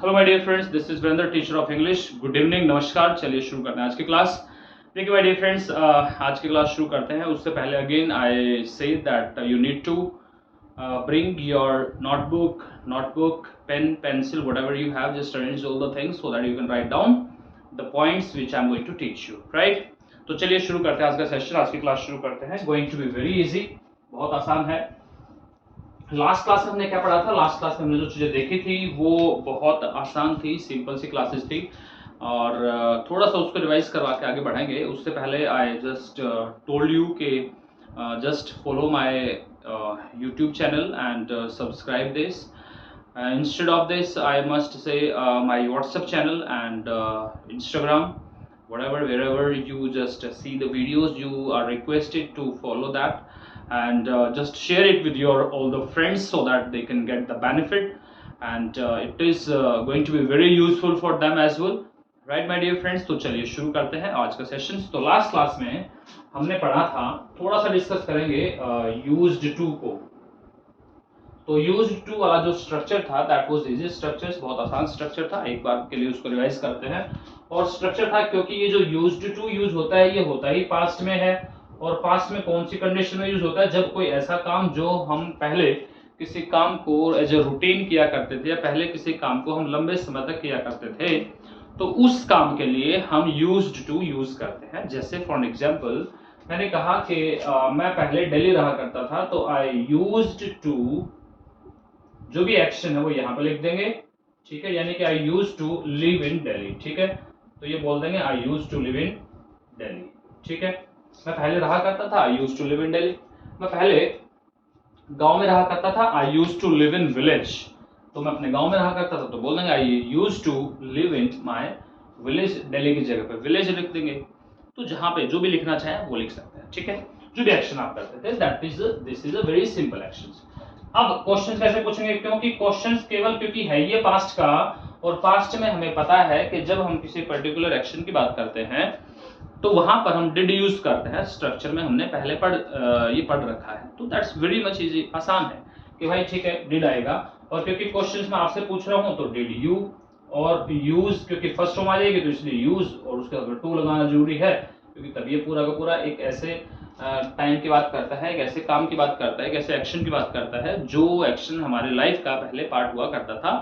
Hello my dear friends, this is Virendra, teacher of English. Good evening, नमस्कार। चलिए शुरू करते हैं आज की क्लास। देखिए माय डियर फ्रेंड्स, आज की क्लास शुरू करते हैं उससे पहले again I say that you need to bring your notebook, pen, pencil, whatever you have. Just arrange all the things so that you can write down the points which I'm going to teach you, right? तो चलिए शुरू करते हैं आज का session, आज की class शुरू करते हैं। Going to be very easy, बहुत आसान है। लास्ट क्लास में हमने क्या पढ़ा था? लास्ट क्लास में हमने जो चीजें देखी थी वो बहुत आसान थी, सिंपल सी क्लासेस थी और थोड़ा सा उसको रिवाइज करवा के आगे बढ़ेंगे। उससे पहले आई जस्ट टोल्ड यू कि just follow my YouTube channel and subscribe this. Instead of this, I must say my WhatsApp channel and Instagram, wherever you just see the videos, you are requested to follow that and just share it with your all the friends so that they can get the benefit and it is going to be very useful for them as well. Right my dear friends, तो चलिए शुरू करते हैं आज का session. तो last class में हमने पढ़ा था, थोड़ा सा डिस्कस करेंगे यूज्ड टू को। तो यूज्ड टू वाला जो स्ट्रक्चर था दैट वाज इजी स्ट्रक्चर, बहुत आसान स्ट्रक्चर था। एक बार के लिए उसको रिवाइज करते हैं। और स्ट्रक्चर था क्योंकि ये जो यूज्ड टू यूज होता है ये होता ही पास्ट में है। और पास्ट में कौन सी कंडीशन में यूज होता है? जब कोई ऐसा काम जो हम पहले किसी काम को एज ए रूटीन किया करते थे या पहले किसी काम को हम लंबे समय तक किया करते थे, तो उस काम के लिए हम यूज्ड टू यूज करते हैं। जैसे फॉर एग्जांपल मैंने कहा कि मैं पहले दिल्ली रहा करता था, तो आई यूज्ड टू, जो भी एक्शन है वो यहाँ पे लिख देंगे, ठीक है। यानी कि I used to live in Delhi, ठीक है। तो ये बोल देंगे I used to live in Delhi, ठीक है। मैं पहले रहा करता था, I used to live in Delhi. मैं पहले गांव में रहा करता था, I used to live in village. तो मैं अपने गांव में रहा करता था, तो बोल देंगे I used to live in my village. Delhi की जगह पे विलेज लिख देंगे। तो जहां पे जो भी लिखना चाहे वो लिख सकते हैं, ठीक है। जो भी एक्शन आप करते थे this is a very simple actions. अब क्वेश्चन कैसे पूछेंगे? क्योंकि क्वेश्चंस केवल क्योंकि है ये पास्ट का, और पास्ट में हमें पता है कि जब हम किसी पर्टिकुलर एक्शन की बात करते हैं तो वहां पर हम डिड यूज करते हैं। स्ट्रक्चर में हमने पहले ये पढ़ रखा है, तो दैट्स वेरी मच इजी, आसान है कि भाई ठीक है डिड आएगा। और क्योंकि क्वेश्चंस में आपसे पूछ रहा हूं तो डिड यू, और यूज क्योंकि फर्स्ट फॉर्म आ जाएगी तो इसलिए यूज और उसके बाद टू लगाना जरूरी है, क्योंकि तब ये पूरा का पूरा एक ऐसे टाइम की बात करता है, एक ऐसे काम की बात करता है, एक ऐसे एक्शन की बात करता है जो एक्शन हमारे लाइफ का पहले पार्ट हुआ करता था,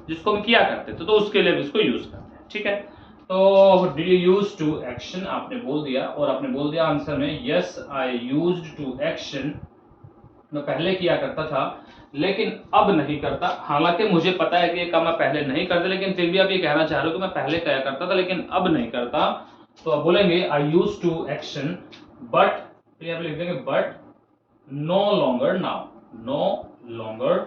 जिसको हम किया करते थे, तो उसके लिए भी इसको यूज करते हैं, ठीक है। तो did you use to action आपने बोल दिया, और आपने बोल दिया आंसर में yes I used to action. मैं पहले किया करता था लेकिन अब नहीं करता। हालांकि मुझे पता है कि ये काम मैं पहले नहीं करता, लेकिन फिर भी आप ये कहना चाह रहे हो कि मैं पहले किया करता था लेकिन अब नहीं करता। तो आप बोलेंगे I use to action but, तो यहाँ पे लिख देंगे but no longer now. No longer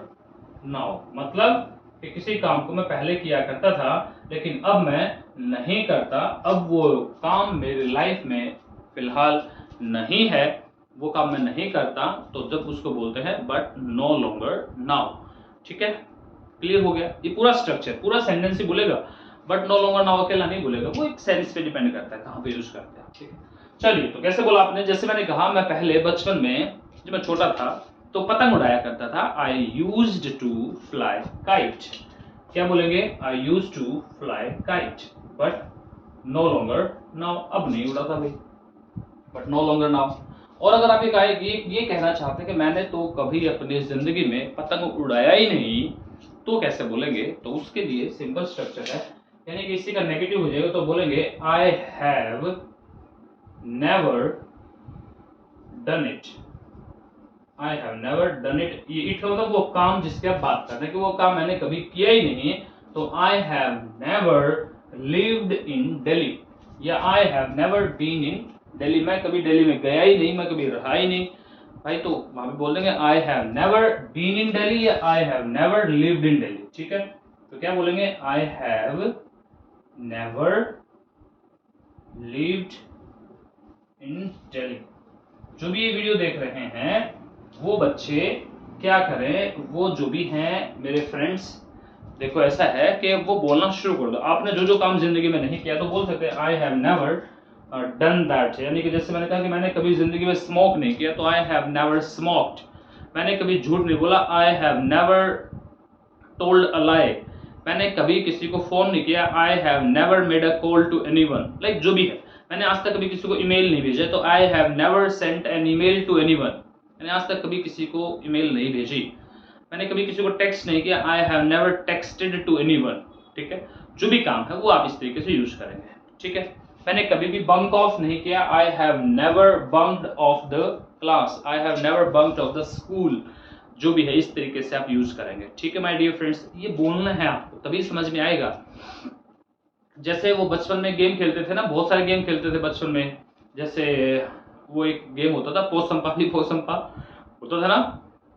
now मतलब कि किसी काम को मैं पहले किया करता था लेकिन अब मैं नहीं करता, अब वो काम मेरी लाइफ में फिलहाल नहीं है, वो काम मैं नहीं करता। तो जब उसको बोलते हैं बट नो लॉन्गर नाउ, ठीक है। क्लियर हो गया? ये पूरा स्ट्रक्चर, पूरा सेंटेंस ही बोलेगा, बट नो लॉन्गर नाउ अकेला नहीं बोलेगा, वो एक सेंस पे डिपेंड करता है कहाँ पे यूज करते हैं, ठीक है। चलिए, तो कैसे बोला आपने? जैसे मैंने कहा मैं पहले बचपन में जब मैं छोटा था तो पतंग उड़ाया करता था। I used to fly kite. क्या बोलेंगे? I used to fly kite but no longer now, अब नहीं उड़ाता भाई, बट नो लॉन्गर नाउ। और अगर आप ये कहना चाहते हैं कि मैंने तो कभी अपनी जिंदगी में पतंग उड़ाया ही नहीं, तो कैसे बोलेंगे? तो उसके लिए सिंपल स्ट्रक्चर है, यानी कि इसी का नेगेटिव हो जाएगा, तो बोलेंगे I have never done it. I have never done it. ये इट मतलब वो काम जिसके आप बात कर रहे हैं कि वो काम मैंने कभी किया ही नहीं, तो I have never lived in Delhi, या I have never been in Delhi, मैं कभी दिल्ली में गया ही नहीं, मैं कभी रहा ही नहीं भाई। तो वहां पे बोल देंगे I have never been in Delhi या I have never lived in Delhi, ठीक है। तो क्या बोलेंगे? I have never lived in Delhi. जो भी ये वीडियो देख रहे हैं वो बच्चे क्या करें, वो जो भी हैं मेरे फ्रेंड्स, देखो ऐसा है कि वो बोलना शुरू कर दो। आपने जो जो काम जिंदगी में नहीं किया तो बोल सकते हैं आई हैव नेवर डन दैट, यानी कि जैसे मैंने कहा कि मैंने कभी जिंदगी में स्मोक नहीं किया, तो आई हैव नेवर स्मोक्ड। मैंने कभी झूठ नहीं बोला, I have never told a lie. मैंने कभी किसी को फोन नहीं किया, I have never made a call to anyone, like जो भी है। मैंने आज तक कभी किसी को ईमेल नहीं भेजा, तो I have never sent an email to anyone, मैंने आज तक कभी किसी को ईमेल नहीं भेजी। मैंने कभी किसी को टेक्स्ट नहीं किया, I have never texted to anyone, ठीक है। जो भी काम है वो आप इस तरीके से यूज करेंगे, ठीक है। मैंने कभी भी बंक ऑफ नहीं किया, I have never बंक्ड of the class, I have never बंक्ड of the school, जो भी है इस तरीके से आप यूज करेंगे, ठीक है माय डियर फ्रेंड्स। ये बोलना है आपको, तभी समझ में आएगा। जैसे वो बचपन में गेम खेलते थे ना, बहुत सारे गेम खेलते थे बचपन में, जैसे वो एक गेम होता था पोसंपा भी पोसंपा होता था ना,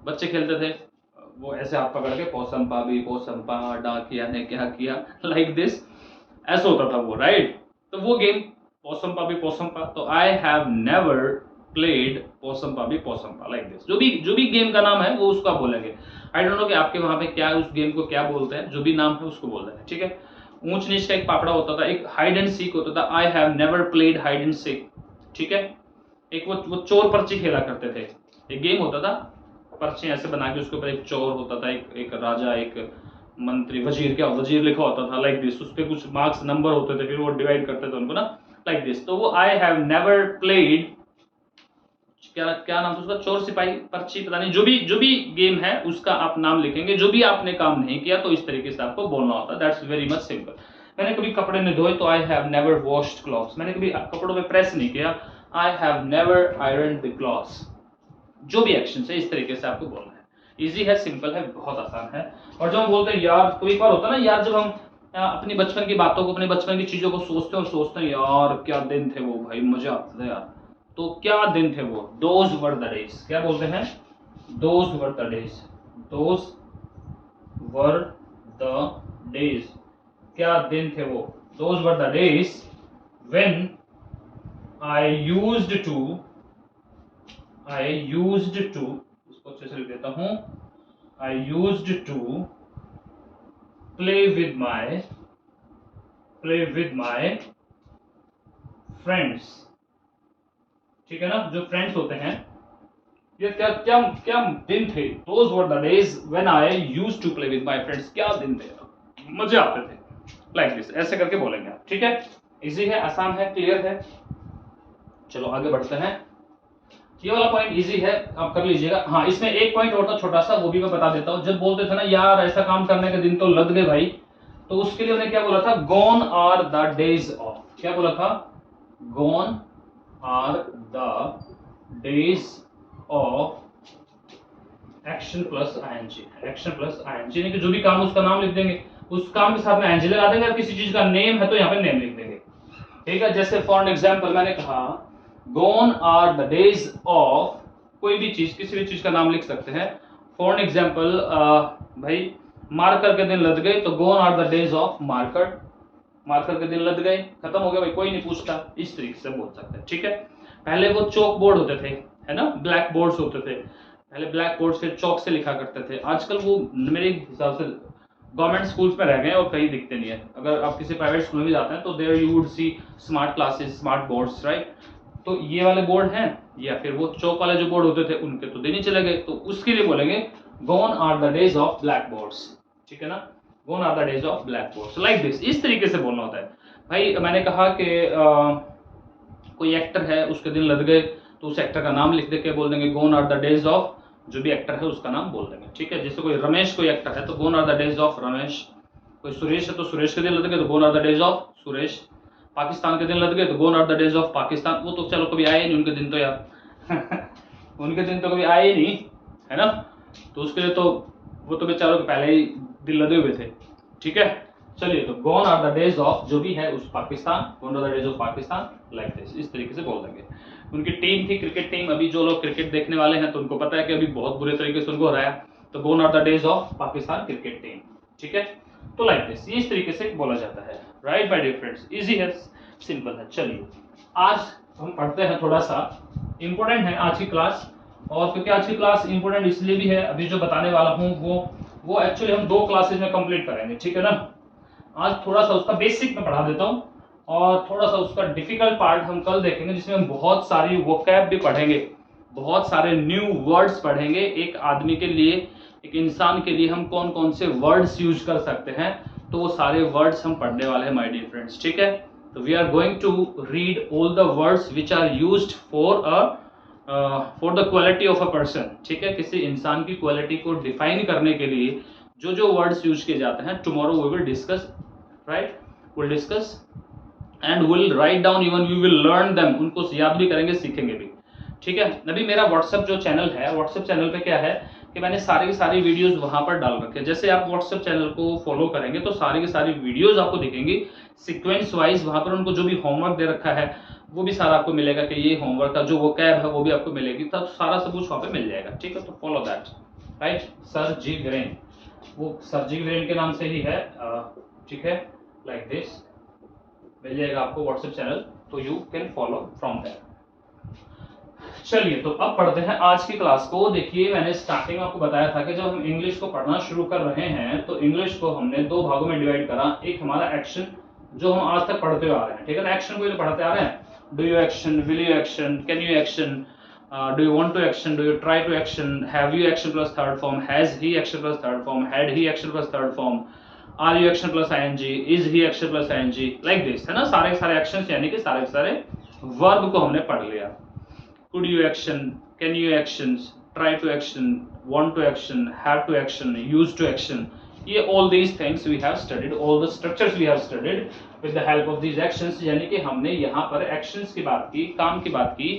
बच्चे खेलते थे, वो ऐसे हाथ पकड़ के पोसंपा भी पोसंपा, डाकिया ने क्या किया, लाइक दिस, ऐसा होता था वो, राइट। तो वो गेम पोसंपा भी पोसंपा, तो आई हैव नेवर प्लेड पोसंपा भी पोसंपा, लाइक दिस। जो भी गेम का नाम है वो उसको आप बोलेंगे। आई डोंट नो कि आपके वहां पे क्या उस गेम को क्या बोलते हैं, जो भी नाम है उसको बोलते हैं, ठीक है। ऊंच नीच का एक पापड़ा होता था, एक हाइड एंड सीक होता था, आई have never played hide and seek, ठीक है। एक वो चोर पर्ची खेला करते थे, एक गेम होता था, पर्ची ऐसे बना के उसके ऊपर एक चोर होता था, एक राजा, एक मंत्री, वजीर, क्या वजीर लिखा होता था, लाइक दिस। उस पर कुछ मार्क्स नंबर होते थे, फिर वो डिवाइड करते थे उनको ना, लाइक दिस। तो वो आई हैव नेवर प्लेड, क्या नाम था उसका, चोर सिपाही पर्ची, पता नहीं, जो भी गेम है उसका आप नाम लिखेंगे। जो भी आपने काम नहीं किया तो इस तरीके से आपको बोलना होता है, दैट्स वेरी मच सिंपल। मैंने कभी कपड़े नहीं धोए, तो I have never washed clothes, मैंने कभी कपड़ों पे प्रेस नहीं किया, I have never ironed the clothes. जो भी एक्शन है इस तरीके से आपको बोलना है, इजी है, सिंपल है, बहुत आसान है। और जब हम बोलते हैं यार, कभी बार होता है ना यार, जब हम अपनी बचपन की बातों को, अपने बचपन की चीजों को सोचते हैं यार क्या दिन थे वो, भाई मजा आता था यार, तो क्या दिन थे वो, दोज वर द डेज, क्या बोलते हैं, those were the days, those were the days, क्या दिन थे वो, those were the days when I used to, इसको अच्छे से लिख देता हूं, I used to play with my friends, ठीक है ना। जो फ्रेंड्स होते हैं, ये क्या क्या क्या दिन थे, those were the days when I used to play with my friends, क्या दिन थे, मजे आते थे, लाइक दिस, ऐसे करके बोलेंगे आप, ठीक है। इजी है, आसान है, क्लियर है। चलो आगे बढ़ते हैं। ये वाला पॉइंट इजी है, आप कर लीजिएगा। हाँ, इसमें एक पॉइंट और था छोटा सा, वो भी मैं बता देता हूँ। जब बोलते थे ना यार ऐसा काम करने के दिन तो लग गए भाई, तो उसके लिए उन्हें क्या बोला था, gone are the days of, क्या बोला था, gone are the days of action plus ING, action plus ING, यानी कि जो भी काम उसका नाम लिख देंगे, उस काम के साथ में आईएनजी लगा देंगे, और किसी चीज का नेम है तो यहाँ पे नेम लिख देंगे, ठीक है। जैसे फॉर एग्जांपल मैंने कहा gone are the days of, कोई भी चीज, किसी भी चीज का नाम लिख सकते हैं। फॉर एग्जांपल भाई मार्कर के दिन लद गए, तो gone are the days of marker, marker के दिन लद गए, खत्म हो गया भाई, कोई नहीं पूछता, इस तरीके से बोल सकते हैं, ठीक है। पहले वो चौक बोर्ड होते थे, है ना, ब्लैक बोर्ड्स होते थे, पहले ब्लैक बोर्ड से चौक से लिखा करते थे। आजकल वो मेरे हिसाब से गवर्नमेंट स्कूल्स में रह गए और कहीं दिखते नहीं है। अगर आप किसी प्राइवेट स्कूल में जाते हैं तो there you would see smart classes, smart boards, right. तो ये वाले बोर्ड हैं, या फिर वो चौक वाले जो बोर्ड होते थे उनके तो दिन ही चले गए, तो उसके लिए बोलेंगे gone are the days of black boards, ठीक है ना, gone are the days of black boards, like this, इस तरीके से बोलना होता है भाई। मैंने कहा कि कोई एक्टर है, उसके दिन लद गए, तो उस एक्टर का नाम लिख दे के बोल देंगे gone are the days of, जो भी एक्टर है उसका नाम बोल देंगे, ठीक है। जैसे कोई रमेश कोई एक्टर है तो gone are the days of Ramesh, कोई सुरेश है तो सुरेश के दिन लद गए तो gone are the days of Suresh, Pakistan के दिन लद गए तो gone are the days of Pakistan. वो तो चलो कभी आए नहीं उनके दिन तो यार उनके दिन तो कभी आए नहीं, है ना, तो उसके लिए तो वो तो बेचारों के पहले ही दिल लदे हुए थे, ठीक है। चलिए, तो gone are the days of जो भी है उस Pakistan, gone are the days of Pakistan, like this, इस तरीके से बोल देंगे। उनकी टीम थी क्रिकेट टीम, अभी जो लोग क्रिकेट देखने वाले हैं तो उनको पता है कि अभी बहुत बुरे तरीके से उनको हराया, तो gone are the days of Pakistan cricket team, ठीक है। तो लाइक दिस, इस तरीके से बोला जाता है, right my dear friends, easy है, सिंपल है। चलिए आज हम पढ़ते हैं, थोड़ा सा इंपॉर्टेंट है आज की क्लास, और क्योंकि आज की क्लास इंपॉर्टेंट इसलिए भी है, अभी जो बताने वाला हूँ वो एक्चुअली हम 2 क्लासेज में कंप्लीट करेंगे, ठीक है ना। आज थोड़ा सा उसका बेसिक में पढ़ा देता हूँ, और थोड़ा सा उसका डिफिकल्ट पार्ट हम कल देखेंगे, जिसमें हम बहुत सारी वोकैब भी पढ़ेंगे, बहुत सारे न्यू वर्ड्स पढ़ेंगे। एक आदमी के लिए, एक इंसान के लिए हम कौन कौन से वर्ड्स यूज कर सकते हैं, तो वो सारे वर्ड्स हम पढ़ने वाले हैं माय डियर फ्रेंड्स, ठीक है। तो we are going to read all the words which are used for the quality of a person, ठीक है। किसी इंसान की क्वालिटी को डिफाइन करने के लिए जो जो वर्ड्स यूज किए जाते हैं, tomorrow we will discuss, right, will discuss and will write down, even we will learn them, उनको याद भी करेंगे, सीखेंगे भी, ठीक है। अभी मेरा व्हाट्सएप जो चैनल है, व्हाट्सएप चैनल पे क्या है कि मैंने सारी की सारी वीडियोस वहां पर डाल रखे हैं। जैसे आप व्हाट्सएप चैनल को फॉलो करेंगे तो सारी की सारी वीडियोस आपको दिखेंगी सीक्वेंस वाइज। वहां पर उनको जो भी होमवर्क दे रखा है वो भी सारा आपको मिलेगा कि ये होमवर्क का जो वो कैब है वो भी आपको मिलेगी, तब सारा सब कुछ वहां पे मिल जाएगा, ठीक है। तो follow that, right. Sir G grain, वो सर जी ग्रेन के नाम से ही है, ठीक है, लाइक दिस मिल जाएगा आपको व्हाट्सएप चैनल, तो you can follow from that. चलिए, तो अब पढ़ते हैं आज की क्लास को। देखिए, मैंने स्टार्टिंग में आपको बताया था कि जब हम इंग्लिश को पढ़ना शुरू कर रहे हैं तो इंग्लिश को हमने दो भागों में डिवाइड करा। एक हमारा एक्शन जो हम आज तक पढ़ते हुए आ रहे हैं, ठीक है। एक्शन को पढ़ते आ रहे हैं, do you action, will you action, can you action, do you want to action, do you try to action, have you action plus third form, has he action plus third form, had he action plus third form, are you action plus ING, is he action plus ING, like this, है ना। सारे सारे actions यानी कि सारे सारे verb को हमने पढ़ लिया। Could you action, can you actions, try to action, want to action, have to action, use to action, ये all these things we have studied, all the structures we have studied with the help of these actions। यानी कि हमने यहाँ पर actions की बात की, काम की बात की।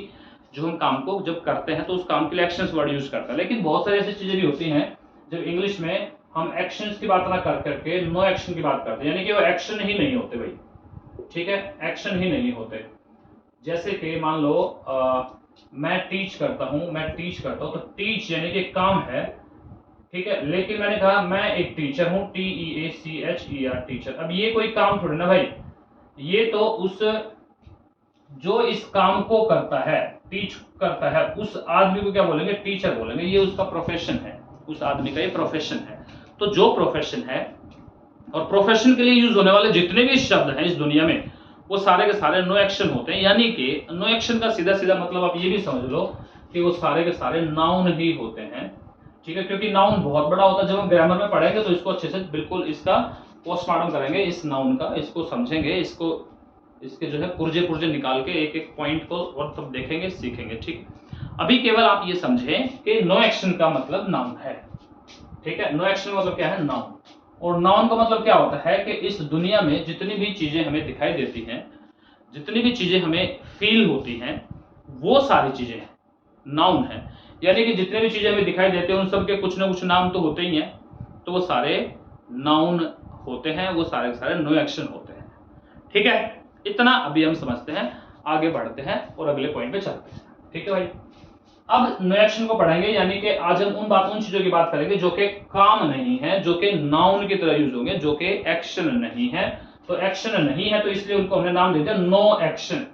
जो हम काम को जब करते हैं तो उस काम के लिए actions वर्ड यूज करते हैं। लेकिन बहुत सारी ऐसी चीजें भी होती हैं जब इंग्लिश में हम actions की बात ना कर करके no action की बात करते हैं, यानी कि वो action ही नहीं होते भाई, ठीक है, action ही नहीं होते। जैसे कि मान लो मैं टीच करता हूं, तो टीच यानी कि काम है, ठीक है। लेकिन मैंने कहा मैं एक टीचर हूं, TEACHER, टीचर। अब ये कोई काम थोड़ी ना भाई, ये तो उस जो इस काम को करता है, टीच करता है, उस आदमी को क्या बोलेंगे, टीचर बोलेंगे। ये उसका प्रोफेशन है, उस आदमी का ये प्रोफेशन है। तो जो प्रोफेशन है और प्रोफेशन के लिए यूज होने वाले जितने भी शब्द हैं इस दुनिया में, वो सारे के सारे नो एक्शन होते हैं। यानी कि नो एक्शन का सीधा सीधा मतलब आप ये भी समझ लो कि वो सारे के सारे नाउन ही होते हैं, ठीक है। क्योंकि नाउन बहुत बड़ा होता है। जब हम ग्रामर में पढ़ेंगे तो इसको अच्छे से बिल्कुल इसका पोस्टमार्टम करेंगे, इस नाउन का, इसको समझेंगे, इसको इसके जो है पुर्जे पुर्जे निकाल के एक एक पॉइंट को और तब देखेंगे, सीखेंगे, ठीक। अभी केवल आप ये समझें कि नो एक्शन का मतलब नाउन है, ठीक है। नो एक्शन मतलब क्या है, नाउन। और नाउन का मतलब क्या होता है कि इस दुनिया में जितनी भी चीजें हमें दिखाई देती हैं, जितनी भी चीजें हमें फील होती हैं, वो सारी चीजें नाउन है। यानी कि जितने भी चीजें हमें दिखाई देते हैं उन सब के कुछ ना कुछ नाम तो होते ही हैं, तो वो सारे नाउन होते हैं, वो सारे सारे नो एक्शन होते हैं, ठीक है। इतना अभी हम समझते हैं, आगे बढ़ते हैं और अगले पॉइंट पे चलते हैं, ठीक है भाई। अब नो एक्शन को पढ़ेंगे, यानी कि आज हम उन चीजों की बात करेंगे जो कि काम नहीं है, जो कि नाउन की तरह यूज होंगे, जो कि एक्शन नहीं है। तो एक्शन नहीं है तो इसलिए उनको हमने नाम दे दिया नो एक्शन।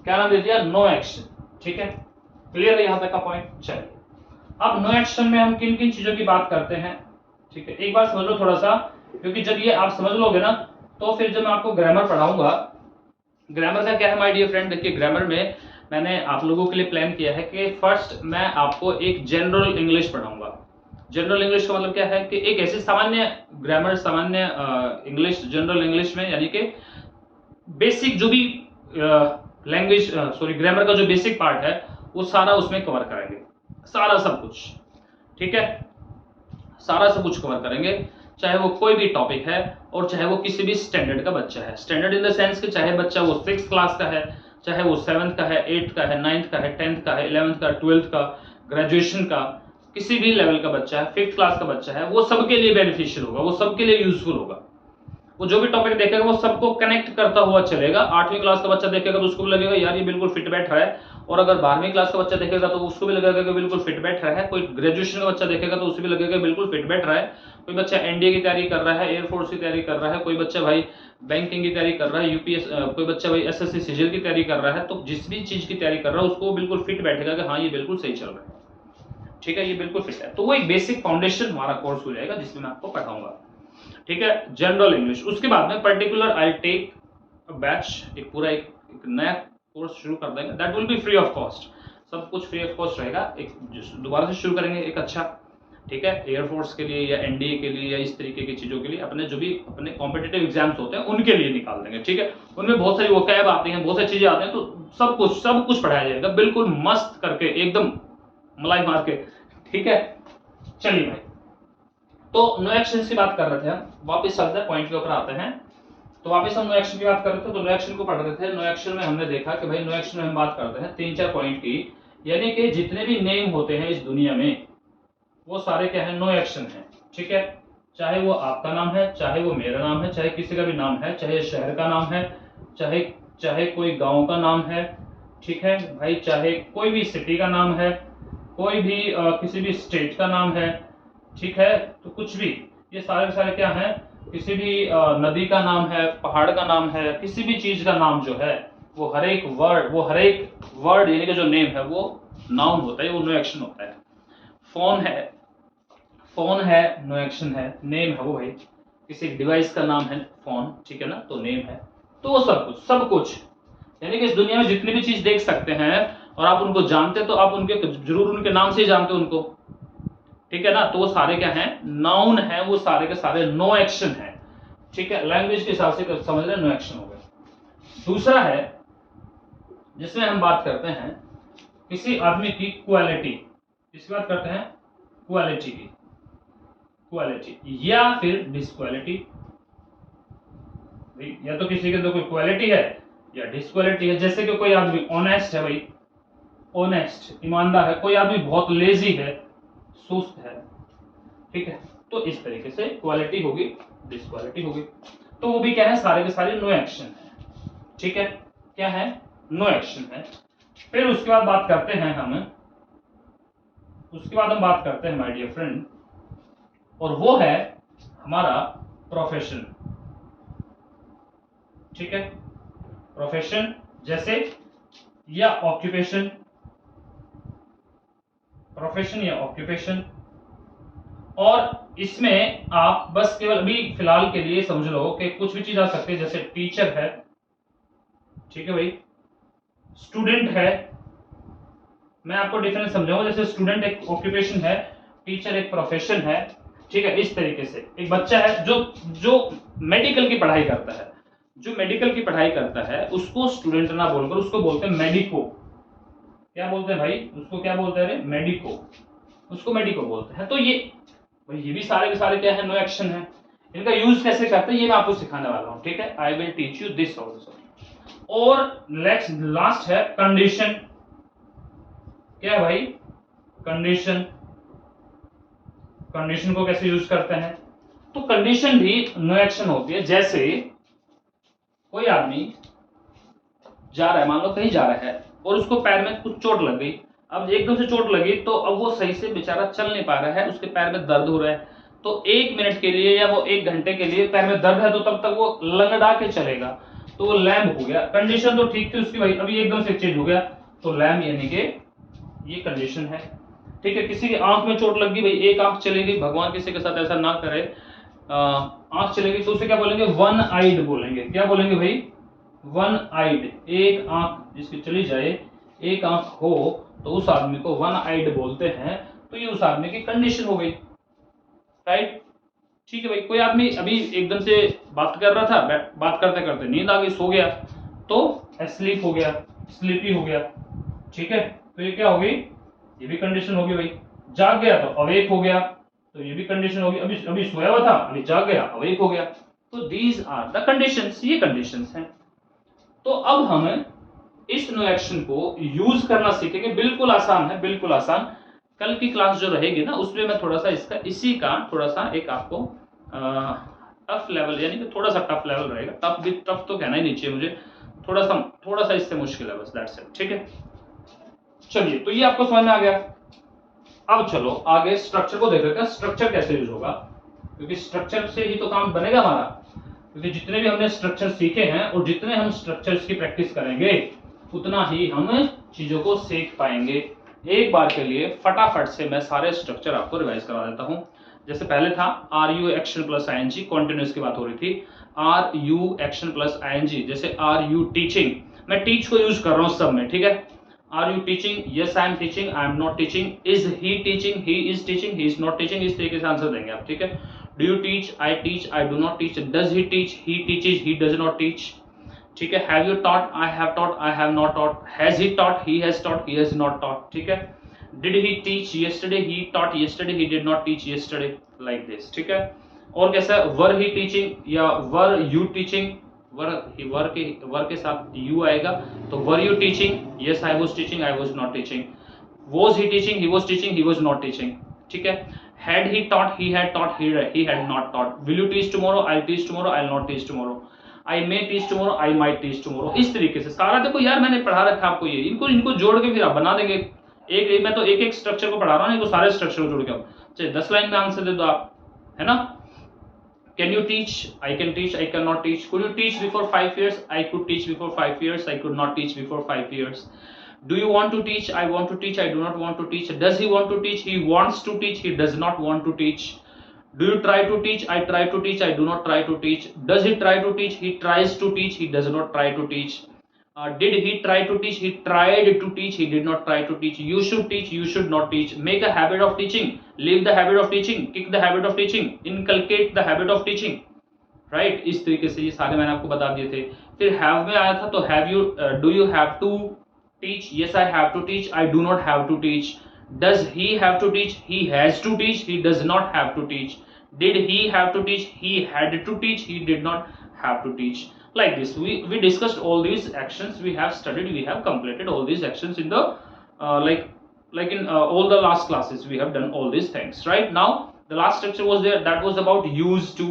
क्या नाम दे दिया, नो एक्शन, ठीक है। क्लियर है यहां तक का पॉइंट। चलिए, अब नो एक्शन में हम किन किन चीजों की बात करते हैं, ठीक है। एक बार समझ लो थोड़ा सा, क्योंकि जब ये आप समझ लोगे ना तो फिर जब मैं आपको ग्रामर पढ़ाऊंगा, ग्रामर का क्या है माय डियर फ्रेंड, देखिए ग्रामर में मैंने आप लोगों के लिए प्लान किया है कि फर्स्ट मैं आपको एक जनरल इंग्लिश पढ़ाऊंगा। जनरल इंग्लिश का मतलब क्या है कि एक ऐसी सामान्य ग्रामर, सामान्य इंग्लिश, जनरल इंग्लिश में, यानी कि बेसिक जो भी लैंग्वेज ग्रामर का जो बेसिक पार्ट है वो सारा उसमें कवर करेंगे, सारा सब कुछ, ठीक है। सारा सब कुछ कवर करेंगे, चाहे वो कोई भी टॉपिक है और चाहे वो किसी भी स्टैंडर्ड का बच्चा है। स्टैंडर्ड इन द सेंस कि चाहे बच्चा वो 6th क्लास का है, चाहे वो 7th का है, 8th का है, 9th का है, 10th का है, 11th का, 12th का, ग्रेजुएशन का, किसी भी लेवल का बच्चा है, 5th क्लास का बच्चा है, वो सबके लिए बेनिफिशियल होगा, वो सबके लिए यूजफुल होगा। वो जो भी टॉपिक देखेगा वो सबको कनेक्ट करता हुआ चलेगा। 8वीं क्लास का बच्चा देखेगा तो उसको भी लगेगा यार ये बिल्कुल फिट बैठ रहा है, और अगर 12वीं क्लास का बच्चा देखेगा तो उसको भी लगेगा कि बिल्कुल फिट बैठ रहा है। कोई ग्रेजुएशन का बच्चा देखेगा तो उसे भी लगेगा बिल्कुल फिट बैठ रहा है। कोई बच्चा एनडीए की तैयारी कर रहा है, एयरफोर्स की तैयारी कर रहा है, कोई बच्चा भाई बैंकिंग की तैयारी कर रहा है, यूपीएस, कोई बच्चा भाई एसएससी सीजीएल की तैयारी कर रहा है, तो जिस भी चीज की तैयारी कर रहा है उसको बिल्कुल फिट बैठेगा कि हाँ ये बिल्कुल सही चल रहा है, ठीक है, ये बिल्कुल फिट है। तो वो एक बेसिक फाउंडेशन हमारा कोर्स हो जाएगा जिसमें मैं आपको पढ़ाऊंगा, ठीक है, जनरल इंग्लिश। उसके बाद में particular I take a batch, एक पूरा एक नया कोर्स शुरू कर देंगे, that will be free of cost. सब कुछ फ्री ऑफ कॉस्ट रहेगा, एक दोबारा से शुरू करेंगे एक अच्छा, ठीक है, एयरफोर्स के लिए या एनडीए के लिए या इस तरीके की चीज़ों के लिए, अपने जो भी अपने कॉम्पिटिटिव एग्जाम्स होते हैं उनके लिए निकाल देंगे। ठीक है, उनमें बहुत सारी वोकैब आती हैं, बहुत सारी चीज़ें आती हैं, तो सब कुछ पढ़ाया जाएगा बिल्कुल मस्त करके, एकदम मलाई मार के। ठीक है, चलिए भाई, तो नो एक्शन की बात कर रहे थे हम, वापस चलते हैं पॉइंट के ऊपर आते हैं। तो वापस हम नो एक्शन की बात कर रहे थे, तो नो एक्शन को पढ़ रहे थे। नो एक्शन में हमने देखा कि भाई नो एक्शन में हम बात करते हैं 3-4 पॉइंट की, यानी कि जितने भी नेम होते हैं इस दुनिया में वो सारे क्या है, नो एक्शन है। ठीक है, चाहे वो आपका नाम है, चाहे वो मेरा नाम है, चाहे किसी का भी नाम है, चाहे शहर का नाम है, चाहे कोई गांव का नाम है, ठीक है भाई, चाहे कोई भी सिटी का नाम है, कोई भी किसी भी स्टेट का नाम है, ठीक है, तो कुछ भी, ये सारे क्या है, किसी भी नदी का नाम है, पहाड़ का नाम है, किसी भी चीज का नाम जो है, वो हर एक वर्ड यानी कि जो नेम है वो नाउन होता है, वो नो एक्शन होता है। फोन है नो एक्शन है, नेम है वो भाई, किसी डिवाइस का नाम है फोन, ठीक है ना, तो नेम है। तो वो सब कुछ यानी कि इस दुनिया में जितनी भी चीज देख सकते हैं और आप उनको जानते, तो आप उनके जरूर उनके नाम से ही जानते हो उनको, ठीक है ना, तो वो सारे क्या हैं, नाउन है, वो सारे के सारे नो एक्शन है। ठीक है, लैंग्वेज के हिसाब से समझ रहे, नो एक्शन हो गए। दूसरा है जिसमें हम बात करते हैं किसी आदमी की क्वालिटी, इसकी बात करते हैं क्वालिटी की, क्वालिटी या फिर डिसक्वालिटी, या तो किसी के अंदर कोई क्वालिटी है या डिसक्वालिटी है। जैसे कि कोई आदमी ऑनेस्ट है भाई, ऑनेस्ट ईमानदार है, कोई आदमी बहुत लेजी है, सुस्त है, ठीक है, तो इस तरीके से क्वालिटी होगी, डिसक्वालिटी होगी, तो वो भी क्या है, सारे के सारे नो एक्शन है। ठीक है, क्या है, नो एक्शन है। फिर उसके बाद बात करते हैं बात करते हैं माय डियर फ्रेंड, और वो है हमारा प्रोफेशन। ठीक है, प्रोफेशन जैसे या ऑक्यूपेशन, प्रोफेशन या ऑक्यूपेशन, और इसमें आप बस केवल अभी फिलहाल के लिए समझ लो कि कुछ भी चीज आ सकती है, जैसे टीचर है, ठीक है भाई, स्टूडेंट है, मैं आपको डिफरेंस समझाऊंगा, जैसे स्टूडेंट एक ऑक्यूपेशन है, टीचर एक प्रोफेशन है। ठीक है, इस तरीके से एक बच्चा है जो मेडिकल की पढ़ाई करता है, उसको स्टूडेंट ना बोलकर उसको बोलते हैं मेडिको। क्या बोलते हैं भाई, उसको क्या बोलते हैं, मेडिको, उसको मेडिको बोलते हैं। तो ये भी सारे के सारे क्या है, नो एक्शन है। इनका यूज कैसे करते हैं ये मैं आपको सिखाने वाला हूं। ठीक है, I will teach you this also. और लास्ट है कंडीशन। क्या है भाई, कंडीशन, कंडीशन को कैसे यूज करते हैं, तो कंडीशन भी नो एक्शन होती है। जैसे कोई आदमी जा रहा है, मान लो कहीं जा रहा है और उसको पैर में कुछ चोट लग गई, अब एकदम से चोट लगी तो अब वो सही से बेचारा चल नहीं पा रहा है, उसके पैर में दर्द हो रहा है, तो 1 मिनट के लिए या वो 1 घंटे के लिए पैर में दर्द है तो तब तक वो लंगड़ा के चलेगा, तो वो लैम्प हो गया। कंडीशन तो ठीक थी उसकी भाई, अभी एकदम से चेंज हो गया, तो लैम्प यानी कि ये कंडीशन है। ठीक है, किसी की आंख में चोट लग गई भाई, एक आंख चलेगी, भगवान किसी के साथ ऐसा ना करे, आंख चलेगी तो उसे क्या बोलेंगे, वन आइड बोलेंगे। क्या बोलेंगे भाई, वन आइड, एक आंख जिसकी चली जाए, एक आंख हो, तो उस आदमी को वन आइड बोलते हैं। तो ये उस आदमी की कंडीशन हो गई, राइट। ठीक है भाई, कोई आदमी अभी एकदम से बात कर रहा था, बात करते करते नींद आ गई, सो गया, तो एस्लीप हो गया, स्लीपी हो गया। ठीक है, तो ये क्या हो गई, ये भी कंडीशन होगी भाई। जाग गया तो अवेक हो गया, तो ये भी कंडीशन होगी। अभी सोया हुआ था, अभी जाग गया, अवेक हो गया। तो दीज आर द कंडीशंस, ये कंडीशंस हैं। तो अब हम इस नो एक्शन को यूज करना सीखेंगे, बिल्कुल आसान है, बिल्कुल आसान। कल की क्लास जो रहेगी ना, उसमें मैं थोड़ा सा इसी का थोड़ा सा एक आपको टफ लेवल, यानी कि थोड़ा सा टफ लेवल रहेगा। टफ भी, टफ तो कहना ही नहीं चाहिए मुझे, थोड़ा सा इससे मुश्किल है बस, दैट्स इट। ठीक है, चलिए, तो ये आपको समझ में आ गया। अब चलो आगे स्ट्रक्चर को देख लेते हैं, स्ट्रक्चर कैसे यूज होगा, क्योंकि स्ट्रक्चर से ही तो काम बनेगा हमारा। क्योंकि जितने भी हमने स्ट्रक्चर सीखे हैं और जितने हम स्ट्रक्चर्स की प्रैक्टिस करेंगे उतना ही हम चीजों को सीख पाएंगे। एक बार के लिए फटाफट से मैं सारे स्ट्रक्चर आपको रिवाइज करा देता हूं। जैसे पहले था are you action plus ING, continuous की बात हो रही थी। Are you action plus ING, जैसे आर यू टीचिंग, मैं टीच को यूज कर रहा हूं सब में, ठीक है। Are you teaching, yes I am teaching, I am not teaching, is he teaching, he is teaching, he is not teaching, इस तरीके से आंसर देंगे आप, ठीक है। Do you teach, I do not teach, does he teach, he teaches, he does not teach, ठीक है। Have you taught, I have not taught, has he taught, he has taught, he has not taught, ठीक है। Did he teach yesterday, he taught yesterday, he did not teach yesterday, like this, ठीक है। और कैसा, वर ही teaching या were you teaching, वर के साथ you आएगा, तो were you teaching, yes I was teaching, I was not teaching, was he teaching, he was teaching, he was not teaching, ठीक है। Had he taught, he had taught, he had not taught, will you teach tomorrow, I teach tomorrow, I will not teach tomorrow, I may teach tomorrow, I might teach tomorrow, इस तरीके से सारा। देखो यार मैंने पढ़ा रखा आपको ये, इनको जोड़ के फिर आप बना देंगे। एक मैं तो एक स्ट्रक्चर को पढ़ा रहा हूँ, इनको सारे स्ट्रक्चर को जोड़ के आप चाहे 10 लाइन में आंसर दे दो आप, है ना। Can you teach? I can teach, I cannot teach. Could you teach before 5 years? I could teach before 5 years, I could not teach before 5 years. Do you want to teach? I want to teach, I do not want to teach. Does he want to teach? He wants to teach, he does not want to teach. Do you try to teach? I try to teach, I do not try to teach. Does he try to teach? He tries to teach, he does not try to teach. Did he try to teach? He tried to teach, he did not try to teach. You should teach, you should not teach. Make a habit of teaching, leave the habit of teaching, kick the habit of teaching, inculcate the habit of teaching, right इस तरीके से ये सारे मैंने आपको बता दिए थे। फिर हैव में आया था, तो have you, do you have to teach, yes I have to teach, I do not have to teach. Does he have to teach, he has to teach, he does not have to teach. Did he have to teach, he had to teach, he did not have to teach. Like this, we discussed all these actions, we have studied, we have completed all these actions in the like in all the last classes. We have done all these things. Right now the last structure was there, that was about used to.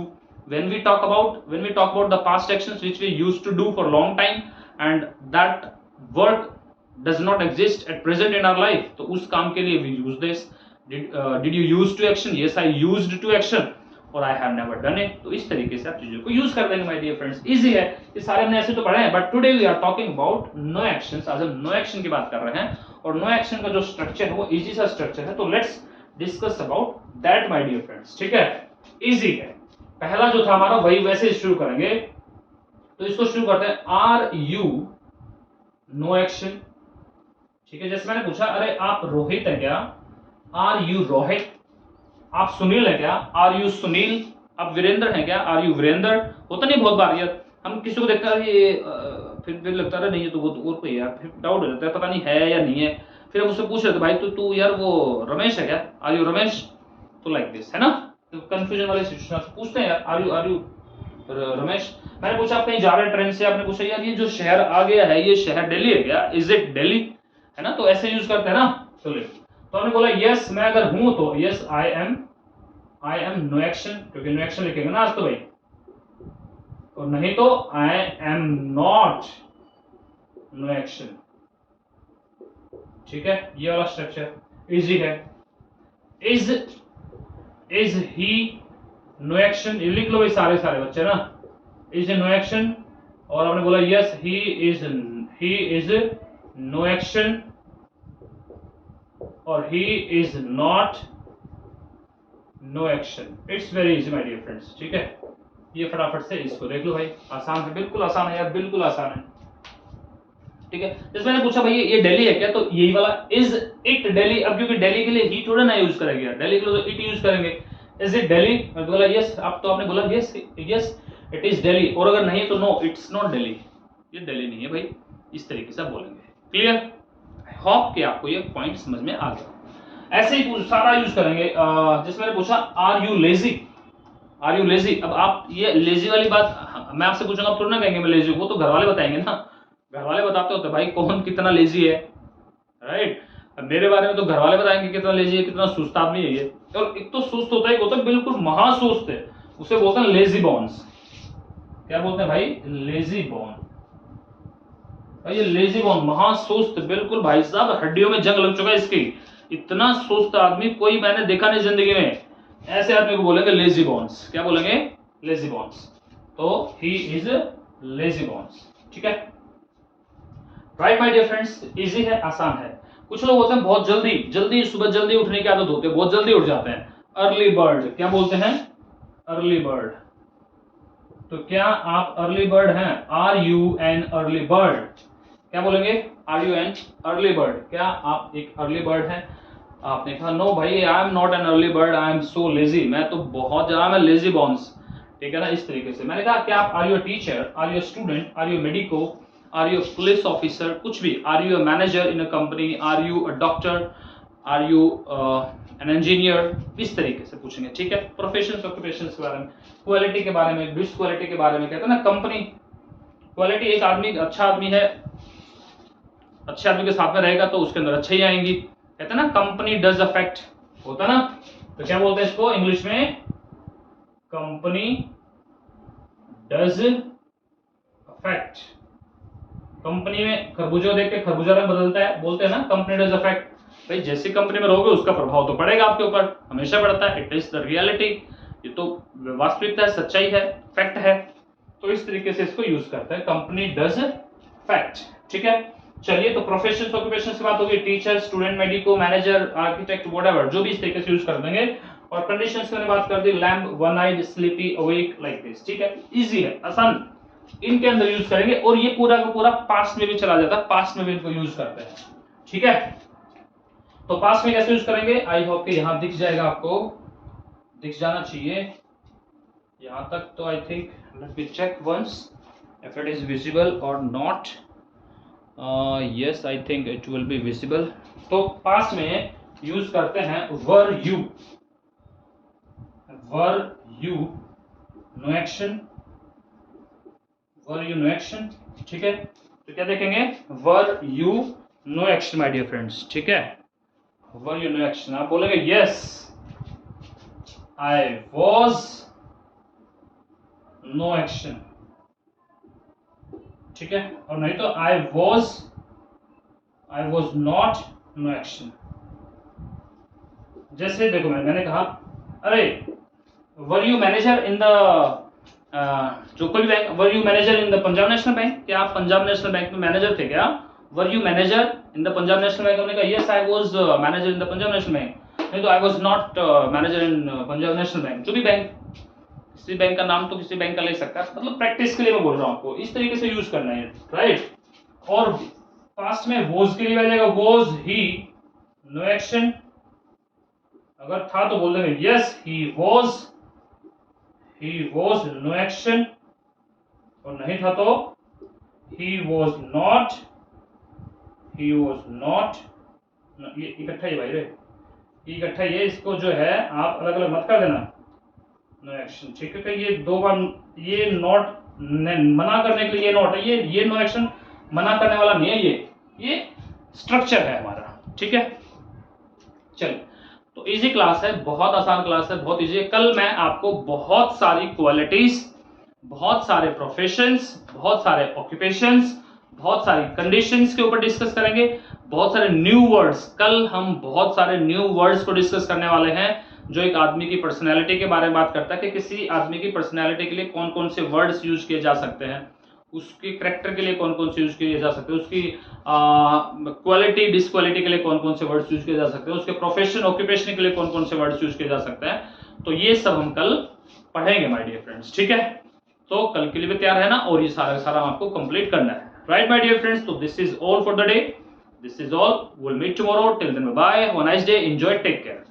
When we talk about the past actions which we used to do for long time and that work does not exist at present in our life, तो उस काम के लिए we use this. Did you use to action? Yes, I used to action. और आई have never done it. तो इस तरीके से आप चीजों को यूज कर देंगे माय डियर फ्रेंड्स, इजी है। ये सारे हमने ऐसे तो पढ़े हैं, but today we are talking about no actions. आज हम नो एक्शन की बात कर रहे हैं और नो एक्शन का जो स्ट्रक्चर है वो इजी सा स्ट्रक्चर है, तो let's discuss about that my dear friends, ठीक है। इजी है, पहला जो था हमारा वही वैसे शुरू करेंगे, तो इसको शुरू करते हैं। आर यू नो एक्शन, ठीक है। जैसे मैंने पूछा, अरे आप रोहित है क्या, आर यू रोहित। आप सुनील है क्या, आर यू सुनील। आप वीरेंद्र हैं क्या, आर यू वीरेंद्र। होता नहीं बहुत बार यार, हम किसी को देखते हैं ये फिर लगता है नहीं है तो वो तो और कोई यार, फिर डाउट हो जाता है पता नहीं है या नहीं है। फिर हम उससे पूछ रहे थे, भाई तू यार वो रमेश है क्या, आर यू रमेश। तो लाइक दिस है ना, तो कंफ्यूजन वाली सिचुएशन पूछते हैं यार, आर यू रमेश। मैंने पूछा आप कहीं जा रहे हैं ट्रेन से, आपने पूछा यार ये जो शहर आ गया है ये शहर दिल्ली है क्या, इज इट दिल्ली, है ना। तो ऐसे यूज करते हैं ना। चलिए, तो हमने बोला यस मैं अगर हूं तो yes I am no action, क्योंकि नो एक्शन लिखेंगे ना आज तो भाई, और नहीं तो I am not no action, ठीक है। ये वाला स्ट्रक्चर इजी है। इज ही नो एक्शन, ये लिख लो भाई सारे बच्चे ना, इज नो एक्शन। और हमने बोला yes he is no action और he is not no action. It's very easy my dear friends, ठीक है। ये फटाफट से इसको देख लो भाई, आसान है, बिल्कुल आसान है यार, बिल्कुल आसान है, ठीक है। जैसे मैंने पूछा भाई ये दिल्ली है क्या, तो यही वाला इज इट दिल्ली। अब क्योंकि दिल्ली के लिए ही थोड़ा ना यूज करेंगे यार, दिल्ली के लिए तो इट यूज करेंगे। इज इट दिल्ली, मैं बोला यस, अब तो आपने बोला यस इट इज दिल्ली, और अगर नहीं तो नो इट्स नॉट दिल्ली, ये दिल्ली नहीं है भाई। इस तरीके से बोलेंगे। क्लियर, आई होप कि आपको ये पॉइंट समझ में आ गया। ऐसे ही सारा यूज करेंगे। जैसे मैंने पूछा are you lazy, are you lazy. अब आप ये लेजी वाली बात मैं आपसे पूछूंगा, आप थोड़ा ना कहेंगे मैं लेजी, वो तो घर वाले बताएंगे ना। घर वाले बताते होते भाई कौन कितना लेजी है, राइट। अब मेरे बारे में तो घर वाले बताएंगे कितना लेजी है, कितना सुस्त आदमी है ये। और एक तो सुस्त होता है, एक होता है बिल्कुल महासुस्त है, उसे बोलते हैं लेजी बॉन्स। क्या बोलते हैं भाई, लेजी बॉन। भाई ये लेजी बॉन महासुस्त, बिल्कुल भाई साहब हड्डियों में जंग लग चुका है इसकी। इतना सुस्त आदमी कोई मैंने देखा नहीं जिंदगी में। ऐसे आदमी को बोलेंगे लेजी बॉन्स। क्या बोलेंगे, लेजी बॉन्स। तो ही इज लेजी बॉन्स, ठीक है। Right my dear friends, easy है, आसान है। कुछ लोग होते हैं बहुत जल्दी सुबह जल्दी उठने की आदत होती है, बहुत जल्दी उठ जाते हैं। अर्ली बर्ड, क्या बोलते हैं, अर्ली बर्ड। तो क्या आप अर्ली बर्ड हैं, are you an early bird. क्या बोलेंगे, are you an early bird, क्या आप एक अर्ली बर्ड हैं? आपने कहा नो भाई, आई am not an early bird, I am so lazy, मैं तो बहुत ज्यादा, मैं लेजी बॉन्स, ठीक है ना, इस तरीके से। मैंने कहा क्या आप are you teacher, are you student, are you medico, are you police officer, कुछ भी, are you manager in a company, are you a doctor, are you an engineer, इस तरीके से पूछेंगे, ठीक है। प्रोफेशन ऑक्यूपेशन के बारे में, क्वालिटी के बारे में, डिस क्वालिटी के बारे में, कहते हैं ना कंपनी क्वालिटी, एक आदमी अच्छा आदमी है, अच्छे आदमी के साथ में रहेगा तो उसके अंदर अच्छे ही आएंगी, कहते हैं ना कंपनी डज अफेक्ट, होता ना, तो क्या बोलते हैं इसको इंग्लिश में, कंपनी डज अफेक्ट। कंपनी में खरबूजा देख के खरबूजा रंग बदलता है, बोलते हैं ना कंपनी डज अफेक्ट, भाई जैसी कंपनी में रहोगे उसका प्रभाव तो पड़ेगा आपके ऊपर, हमेशा पड़ता है, इट इज द रियलिटी, ये तो वास्तविकता है, सच्चाई है, फैक्ट है, तो इस तरीके से इसको यूज करते हैं, कंपनी डज फैक्ट, ठीक है। चलिए, तो प्रोफेशन ऑक्यूपेशन की बात होगी, teacher, student, medico, manager, architect, whatever, जो भी इस तरीके से यूज कर देंगे। और कंडीशंस की मैंने बात कर दी, lamp, one eyed, sleepy, awake, like this, ठीक है, इजी है, आसान, इनके अंदर यूज करेंगे। और ये पूरा का पूरा पास्ट में भी चला जाता है, पास्ट में भी इनको यूज करते हैं, ठीक है। तो पास्ट में कैसे यूज करेंगे, आई होप कि यहां दिख जाएगा, आपको दिख जाना चाहिए यहां तक, तो I think let me check once if it is visible और not, yes I think it will be visible. तो पास्ट में यूज करते हैं were you, no action, were you no action, ठीक है। तो क्या देखेंगे, were you no action my dear friends, ठीक है, वर यू नो एक्शन। आप बोलेंगे yes I was no action, ठीक है, और नहीं तो I was not no action. जैसे देखो, मैंने कहा अरे were you manager in the जो कोई bank, were you manager in the Punjab National Bank, क्या आप पंजाब नेशनल बैंक में मैनेजर थे क्या? Were you manager in the Punjab National Bank, हमने कहा yes I was manager in the Punjab National Bank, नहीं तो I was not manager in Punjab National Bank. जो भी बैंक, किसी बैंक का नाम तो किसी बैंक का ले सकता है, मतलब प्रैक्टिस के लिए मैं बोल रहा हूं आपको, इस तरीके से यूज करना है, राइट। और पास्ट में वॉज के लिए आ जाएगा, वॉज ही नो एक्शन, अगर था तो बोल देंगे yes he was no action, और नहीं था तो he was not, ये इकट्ठा ही भाई रे, इकट्ठा ये, इसको जो है आप अलग अलग मत कर देना, नो एक्शन, ठीक है। ये दो बार, ये नॉट मना करने के लिए ये नॉट है, ये नो एक्शन मना करने वाला नहीं है, ये स्ट्रक्चर है हमारा, ठीक है। चलिए, तो इजी क्लास है, बहुत आसान क्लास है, बहुत इजी है। कल मैं आपको बहुत सारी क्वालिटीज, बहुत सारे प्रोफेशंस, बहुत सारे ऑक्यूपेशंस, बहुत सारी कंडीशंस के ऊपर डिस्कस करेंगे, बहुत सारे न्यू वर्ड्स, कल हम बहुत सारे न्यू वर्ड्स को डिस्कस करने वाले हैं, जो एक आदमी की पर्सनैलिटी के बारे में बात करता है कि किसी आदमी की पर्सनैलिटी के लिए कौन कौन से वर्ड्स यूज किए जा सकते हैं, उसके करेक्टर के लिए कौन कौन से यूज किए जा सकते हैं, उसकी क्वालिटी डिसक्वालिटी के लिए कौन कौन से वर्ड्स यूज किए जा सकते हैं, उसके प्रोफेशन ऑक्यूपेशन के लिए कौन कौन से वर्ड्स यूज किए जा सकते हैं। तो ये सब हम कल पढ़ेंगे माय डियर फ्रेंड्स, ठीक है। तो कल के लिए भी तैयार है ना, और ये सारा सारा आपको कंप्लीट करना है, राइट माय डियर फ्रेंड्स। तो this is all for the day, this is all, will meet tomorrow, till then bye, have a nice day, enjoy, take care.